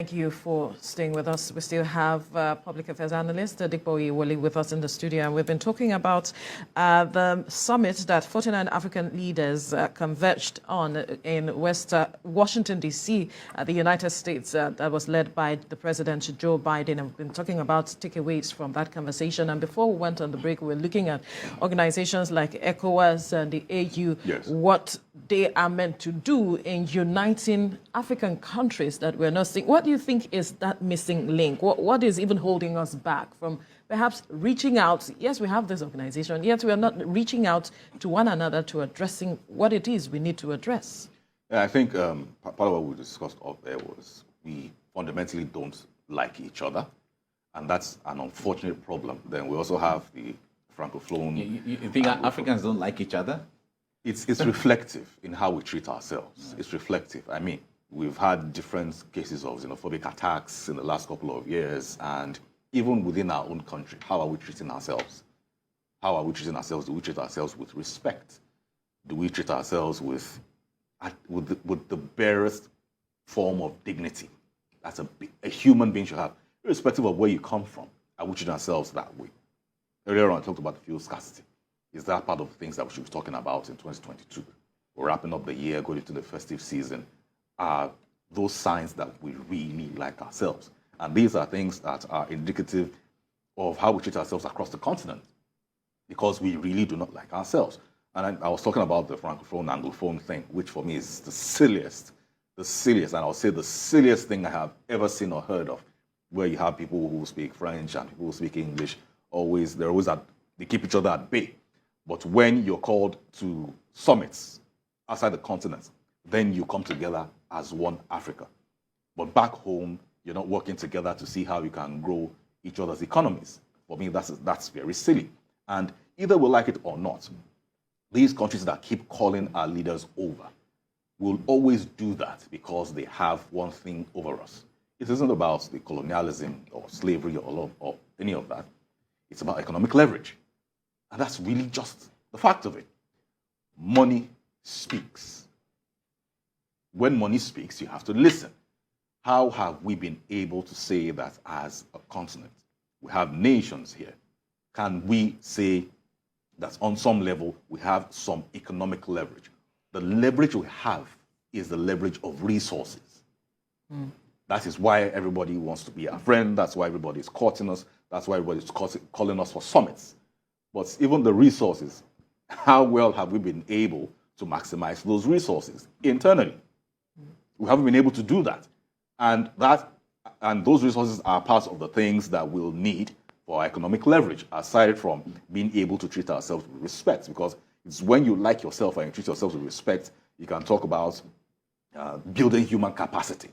Thank you for staying with us. We still have public affairs analyst Dipo Iwoli with us in the studio, and we've been talking about the summit that 49 African leaders converged on in Washington, D.C., the United States, that was led by the President Joe Biden. And we've been talking about takeaways from that conversation. And before we went on the break, we were looking at organizations like ECOWAS and the AU, yes, what they are meant to do in uniting African countries that we're not seeing. What do you think is that missing link? What is even holding us back from perhaps reaching out? Yes, we have this organization, yet we are not reaching out to one another to addressing what it is we need to address. Yeah, I think part of what we discussed up there was we fundamentally don't like each other, and that's an unfortunate problem. Then we also have the Francophone. You think Africans don't like each other? It's reflective in how we treat ourselves. It's reflective. I mean, we've had different cases of xenophobic attacks in the last couple of years, and even within our own country, how are we treating ourselves? How are we treating ourselves? Do we treat ourselves with respect? Do we treat ourselves with the barest form of dignity that's a human being should have, irrespective of where you come from? Are we treating ourselves that way? Earlier on, I talked about the fuel scarcity. Is that part of the things that we should be talking about in 2022? We're wrapping up the year, going into the festive season. Are those signs that we really like ourselves? And these are things that are indicative of how we treat ourselves across the continent, because we really do not like ourselves. And I was talking about the Francophone, Anglophone thing, which for me is the silliest, and I'll say the silliest thing I have ever seen or heard of, where you have people who speak French and people who speak English, they keep each other at bay. But when you're called to summits outside the continent, then you come together as one Africa. But back home, you're not working together to see how you can grow each other's economies. For me, that's very silly. And either we like it or not, these countries that keep calling our leaders over will always do that because they have one thing over us. It isn't about the colonialism or slavery or any of that. It's about economic leverage. And that's really just the fact of it. Money speaks. When money speaks, you have to listen. How have we been able to say that as a continent? We have nations here. Can we say that on some level we have some economic leverage? The leverage we have is the leverage of resources. That is why everybody wants to be our friend. That's why everybody is courting us. That's why everybody is calling us for summits. But even the resources, how well have we been able to maximize those resources internally? We haven't been able to do that. And those resources are part of the things that we'll need for economic leverage, aside from being able to treat ourselves with respect. Because it's when you like yourself and you treat yourself with respect, you can talk about building human capacity,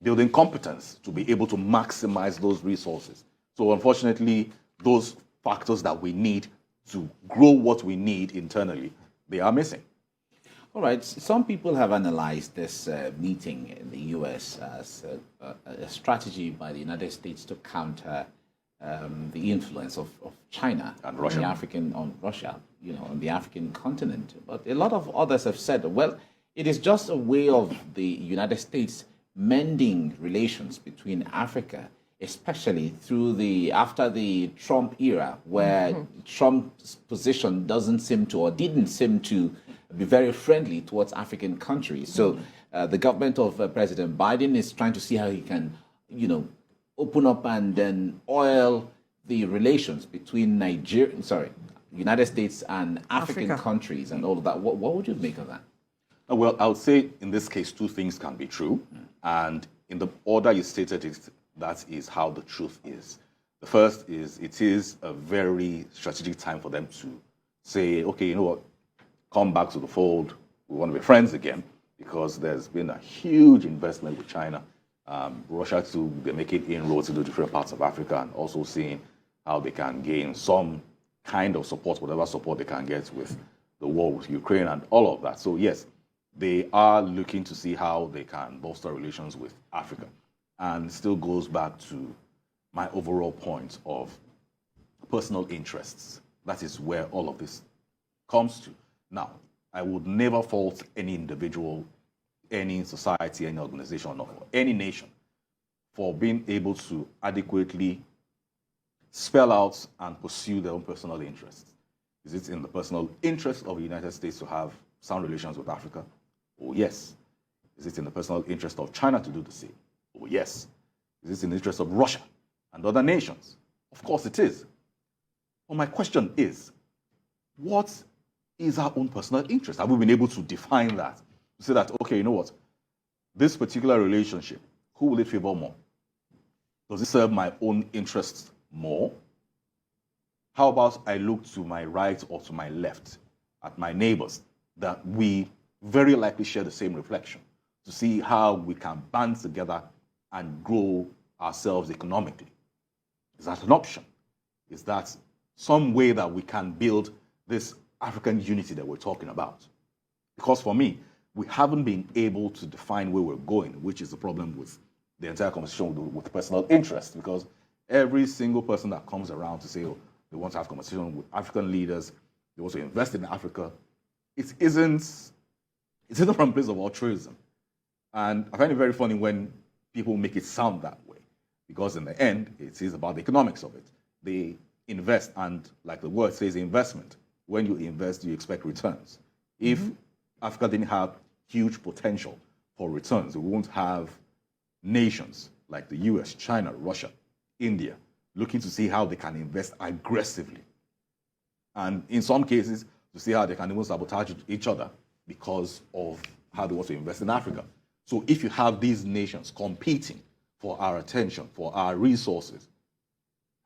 building competence to be able to maximize those resources. So unfortunately, those factors that we need to grow what we need internally, they are missing. All right. Some people have analyzed this meeting in the U.S. as a strategy by the United States to counter the influence of China and Russia on the African continent. But a lot of others have said, well, it is just a way of the United States mending relations between Africa, especially after the Trump era, where Trump's position didn't seem to be very friendly towards African countries. So the government of President Biden is trying to see how he can, open up and then oil the relations between United States and African countries and all of that. What would you make of that? Well, I would say in this case, two things can be true. And in the order you stated it, that is how the truth is. The first is it is a very strategic time for them to say, okay, you know what, come back to the fold. We want to be friends again, because there's been a huge investment with China. Russia too, they're making inroads into different parts of Africa and also seeing how they can gain some kind of support, whatever support they can get with the war with Ukraine and all of that. So yes, they are looking to see how they can bolster relations with Africa. And it still goes back to my overall point of personal interests. That is where all of this comes to. Now, I would never fault any individual, any society, any organization, or any nation for being able to adequately spell out and pursue their own personal interests? Is it in the personal interest of the United States to have sound relations with Africa? Oh, yes. Is it in the personal interest of China to do the same? Oh, yes. Is it in the interest of Russia and other nations? Of course it is. But my question is, what is our own personal interest? Have we been able to define that? To say that, okay, you know what? This particular relationship, who will it favor more? Does it serve my own interests more? How about I look to my right or to my left at my neighbors that we very likely share the same reflection to see how we can band together and grow ourselves economically? Is that an option? Is that some way that we can build this African unity that we're talking about? Because for me, we haven't been able to define where we're going, which is the problem with the entire conversation with personal interest, because every single person that comes around to say, oh, they want to have conversation with African leaders, they want to invest in Africa, it isn't from a place of altruism. And I find it very funny when people make it sound that way, because in the end, it is about the economics of it. They invest, and like the word says, investment. When you invest, you expect returns. If Africa didn't have huge potential for returns, we won't have nations like the US, China, Russia, India, looking to see how they can invest aggressively. And in some cases, to see how they can even sabotage each other because of how they want to invest in Africa. So if you have these nations competing for our attention, for our resources,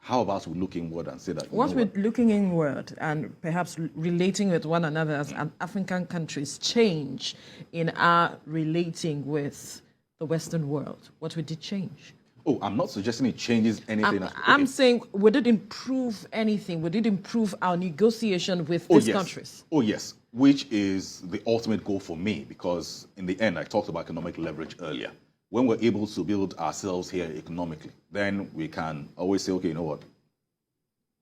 how about we look inward and say that... What with looking inward and perhaps relating with one another as African countries change in our relating with the Western world? What would it change? Oh, I'm not suggesting it changes anything. I'm saying, would it improve anything? Would it improve our negotiation with these countries? Oh, yes, which is the ultimate goal for me, because in the end, I talked about economic leverage earlier. When we're able to build ourselves here economically, then we can always say, okay, you know what?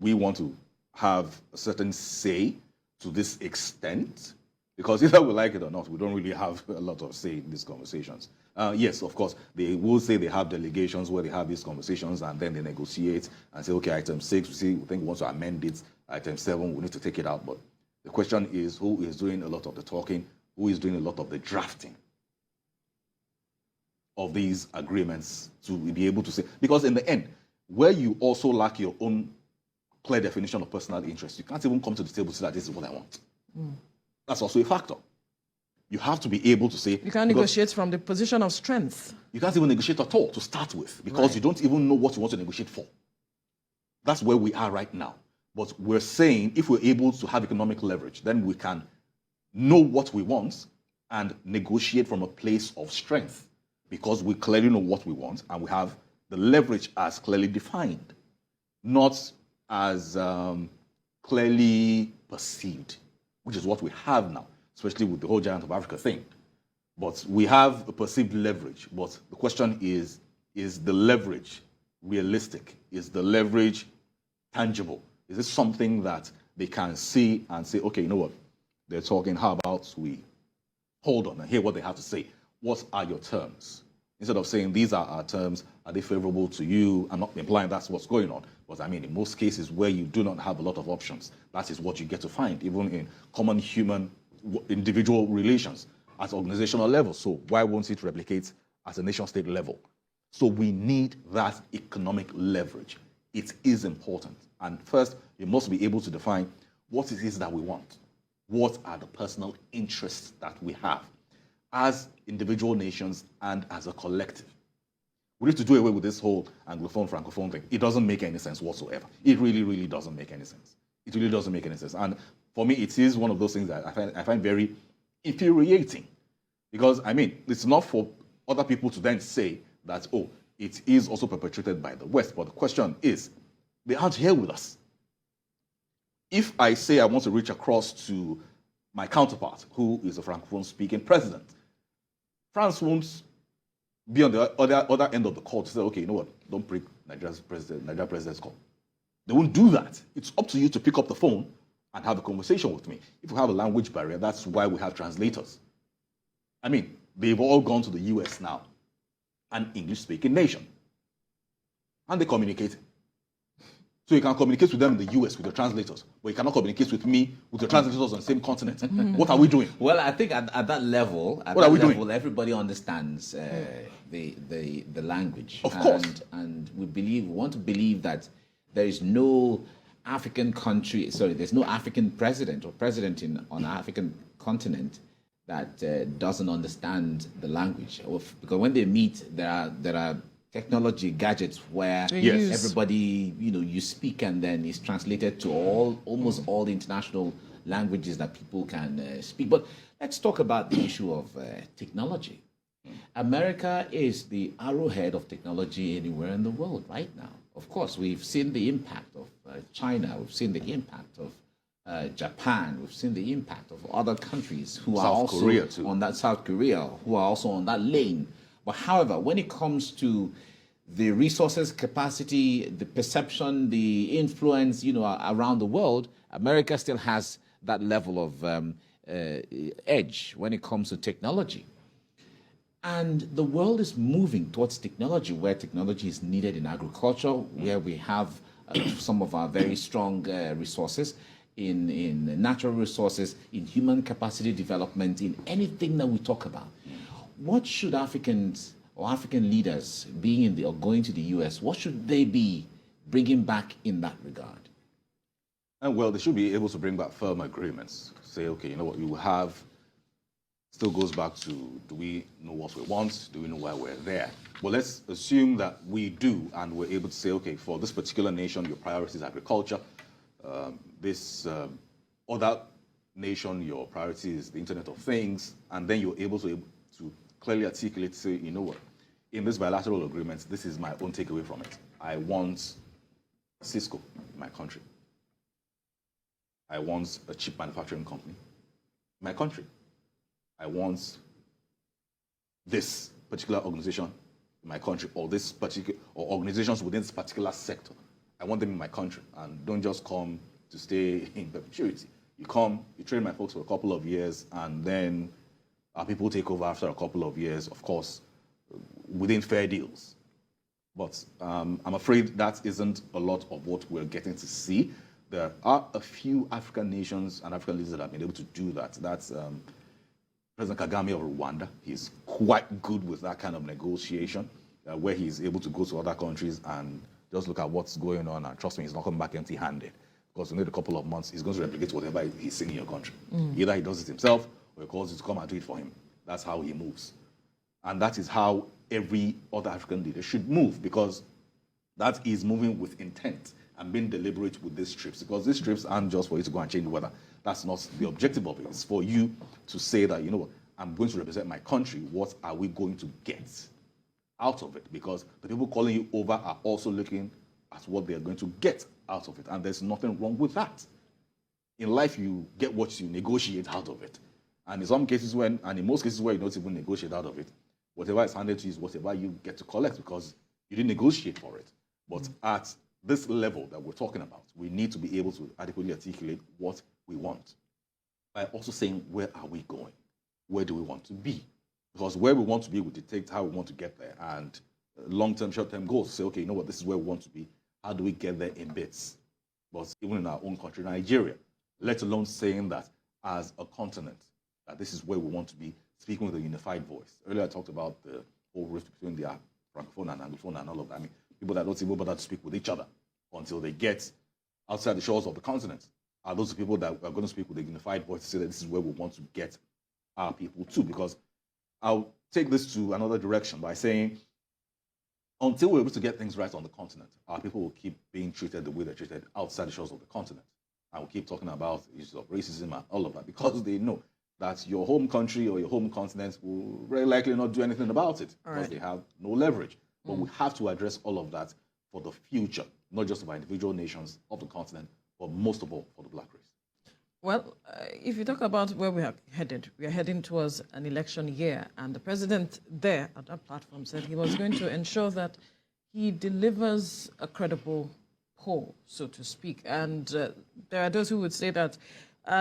We want to have a certain say to this extent, because either we like it or not, we don't really have a lot of say in these conversations. Yes, of course, they will say they have delegations where they have these conversations and then they negotiate and say, okay, item 6, we think we want to amend it. Item 7, we need to take it out. But the question is, who is doing a lot of the talking? Who is doing a lot of the drafting of these agreements to be able to say? Because in the end, where you also lack your own clear definition of personal interest, you can't even come to the table and say that this is what I want. That's also a factor. You have to be able to say... You can't negotiate from the position of strength. You can't even negotiate at all to start with, because you don't even know what you want to negotiate for. That's where we are right now. But we're saying if we're able to have economic leverage, then we can know what we want and negotiate from a place of strength, because we clearly know what we want and we have the leverage as clearly defined, not as clearly perceived, which is what we have now, especially with the whole Giant of Africa thing. But we have a perceived leverage. But the question is the leverage realistic? Is the leverage tangible? Is it something that they can see and say, okay, you know what? They're talking, how about we hold on and hear what they have to say? What are your terms? Instead of saying, these are our terms, are they favorable to you? I'm not implying that's what's going on. But I mean, in most cases where you do not have a lot of options, that is what you get to find, even in common human individual relations at organizational level. So why won't it replicate at a nation-state level? So we need that economic leverage. It is important. And first, you must be able to define what it is that we want. What are the personal interests that we have as individual nations and as a collective? We need to do away with this whole Anglophone, Francophone thing. It doesn't make any sense whatsoever. It really, really doesn't make any sense. It really doesn't make any sense. And for me, it is one of those things that I find very infuriating. Because, I mean, it's not for other people to then say that, oh, it is also perpetrated by the West. But the question is, they aren't here with us. If I say I want to reach across to my counterpart, who is a Francophone-speaking president, France won't be on the other end of the call to say, okay, you know what, don't break Nigeria's president's call. They won't do that. It's up to you to pick up the phone and have a conversation with me. If we have a language barrier, that's why we have translators. I mean, they've all gone to the US now, an English-speaking nation. and they communicate. So you can communicate with them in the US with your translators, but you cannot communicate with me with your translators on the same continent. What are we doing? Well, I think at that level, everybody understands the language. Of course. And we want to believe that there is no African country, there's no African president or president on the African continent that doesn't understand the language. Because when they meet, there are technology gadgets where everybody, you speak and then it's translated to almost all the international languages that people can speak. But let's talk about the issue of technology. America is the arrowhead of technology anywhere in the world right now. Of course, we've seen the impact of China, we've seen the impact of Japan, we've seen the impact of other countries who are also on that, South Korea, who are also on that lane. But however, when it comes to the resources, capacity, the perception, the influence, around the world, America still has that level of edge when it comes to technology. And the world is moving towards technology, where technology is needed in agriculture, where we have some of our very strong resources, in natural resources, in human capacity development, in anything that we talk about. What should Africans or African leaders going to the US, what should they be bringing back in that regard? And well, they should be able to bring back firm agreements. Say, okay, you know what, you have, still goes back to, do we know what we want? Do we know why we're there? Well, let's assume that we do, and we're able to say, okay, for this particular nation, your priority is agriculture. This other nation, your priority is the Internet of Things, and then you're able to clearly articulate, say, you know what, in this bilateral agreement, this is my own takeaway from it. I want Cisco in my country. I want a chip manufacturing company in my country. I want this particular organization in my country, or organizations within this particular sector. I want them in my country, and don't just come to stay in perpetuity. You come, you train my folks for a couple of years, and then our people take over after a couple of years, of course, within fair deals. But I'm afraid that isn't a lot of what we're getting to see. There are a few African nations and African leaders that have been able to do that. That's President Kagame of Rwanda. He's quite good with that kind of negotiation, where he's able to go to other countries and just look at what's going on, and trust me, he's not coming back empty-handed. Because in a couple of months, he's going to replicate whatever he's seeing in your country. Either he does it himself, or he calls you to come and do it for him. That's how he moves. And that is how every other African leader should move, because that is moving with intent and being deliberate with these trips. Because these trips aren't just for you to go and change the weather. That's not the objective of it. It's for you to say that, you know what, I'm going to represent my country. What are we going to get out of it? Because the people calling you over are also looking at what they're going to get out of it. And there's nothing wrong with that. In life, you get what you negotiate out of it. And in some cases and in most cases where you don't even negotiate out of it, whatever is handed to you is whatever you get to collect, because you didn't negotiate for it. But at this level that we're talking about, we need to be able to adequately articulate what we want by also saying, where are we going? Where do we want to be? Because where we want to be will dictate how we want to get there. And long-term, short-term goals say, okay, you know what, this is where we want to be. How do we get there in bits? But even in our own country, Nigeria, let alone saying that as a continent, that this is where we want to be, speaking with a unified voice. Earlier I talked about the whole rift between the Francophone and Anglophone and all of that. I mean, people that don't even bother to speak with each other until they get outside the shores of the continent are those people that are going to speak with a unified voice to say that this is where we want to get our people to. Because I'll take this to another direction by saying, until we're able to get things right on the continent, our people will keep being treated the way they're treated outside the shores of the continent. And we'll keep talking about issues of racism and all of that, because they know that your home country or your home continent will very likely not do anything about it, because they have no leverage. But we have to address all of that for the future, not just of our individual nations of the continent, but most of all for the Black race. Well, if you talk about where we are heading towards an election year, and the president there at that platform said he was going to ensure that he delivers a credible poll, so to speak. And there are those who would say that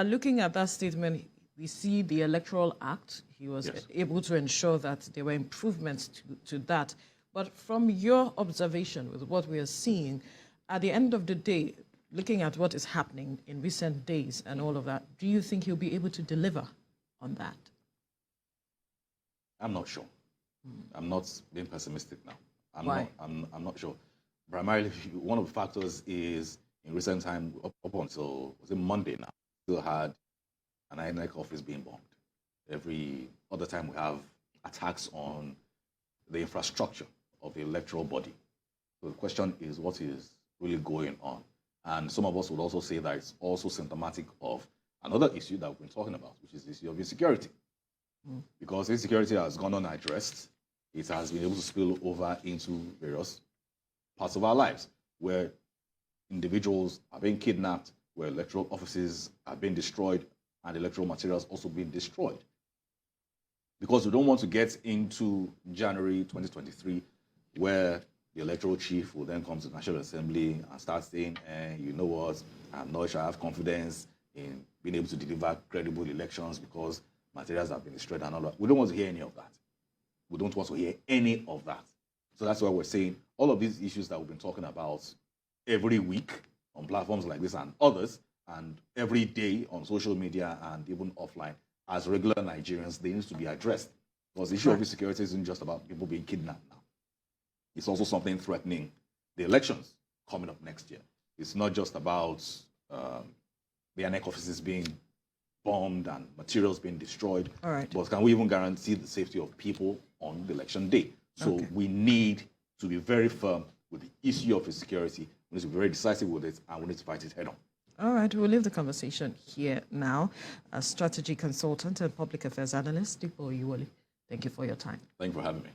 looking at that statement, we see the Electoral Act. He was able to ensure that there were improvements to that. But from your observation with what we are seeing, at the end of the day, looking at what is happening in recent days and all of that, do you think he'll be able to deliver on that? I'm not sure. I'm not being pessimistic now. Why? I'm not sure. Primarily, one of the factors is in recent time, up until was it Monday now, still had an INEC office being bombed. Every other time we have attacks on the infrastructure of the electoral body. So the question is, what is really going on? And some of us would also say that it's also symptomatic of another issue that we've been talking about, which is the issue of insecurity. Because insecurity has gone unaddressed, it has been able to spill over into various parts of our lives, where individuals are being kidnapped, where electoral offices are being destroyed, and electoral materials also being destroyed. Because we don't want to get into January 2023, where the electoral chief will then come to the National Assembly and start saying, you know what, I'm not sure I have confidence in being able to deliver credible elections because materials have been destroyed and all that. We don't want to hear any of that. We don't want to hear any of that. So that's why we're saying all of these issues that we've been talking about every week on platforms like this and others, and every day on social media and even offline, as regular Nigerians, they need to be addressed. Because the issue of insecurity isn't just about people being kidnapped now. It's also something threatening the elections coming up next year. It's not just about the INEC offices being bombed and materials being destroyed, but can we even guarantee the safety of people on the election day? So we need to be very firm with the issue of insecurity. We need to be very decisive with it, and we need to fight it head on. All right, we'll leave the conversation here now. A strategy consultant and public affairs analyst, Dipo Iwoli, thank you for your time. Thank you for having me.